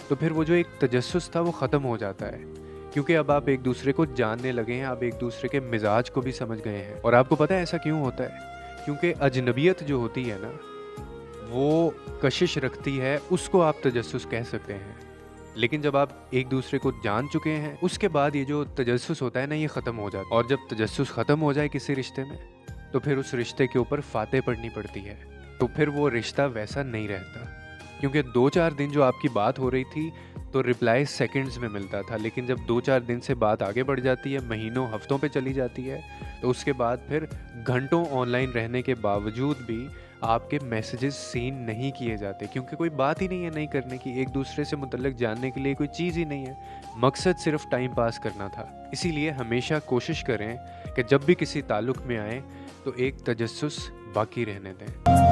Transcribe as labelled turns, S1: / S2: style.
S1: तो फिर वो जो एक तजस्सुस था वो ख़त्म हो जाता है, क्योंकि अब आप एक दूसरे को जानने लगे हैं, आप एक दूसरे के मिजाज को भी समझ गए हैं। और आपको पता है ऐसा क्यों होता है? क्योंकि अजनबियत जो होती है ना, वो कशिश रखती है, उसको आप तजस्सुस कह सकते हैं। लेकिन जब आप एक दूसरे को जान चुके हैं, उसके बाद ये जो तजस्सुस होता है ना, ये ख़त्म हो जाता है। और जब तजस्सुस ख़त्म हो जाए किसी रिश्ते में, तो फिर उस रिश्ते के ऊपर फातेह पढ़नी पड़ती है। तो फिर वो रिश्ता वैसा नहीं रहता, क्योंकि 2-4 दिन जो आपकी बात हो रही थी, तो रिप्लाई सेकंड्स में मिलता था। लेकिन जब 2-4 दिन से बात आगे बढ़ जाती है, महीनों, हफ्तों पे चली जाती है, तो उसके बाद फिर घंटों ऑनलाइन रहने के बावजूद भी आपके मैसेजेस सीन नहीं किए जाते, क्योंकि कोई बात ही नहीं है नहीं करने की, एक दूसरे से मुतल्लिक जानने के लिए कोई चीज़ ही नहीं है। मकसद सिर्फ टाइम पास करना था। इसीलिए हमेशा कोशिश करें कि जब भी किसी ताल्लुक़ में आएँ, तो एक तजस्सुस बाकी रहने दें।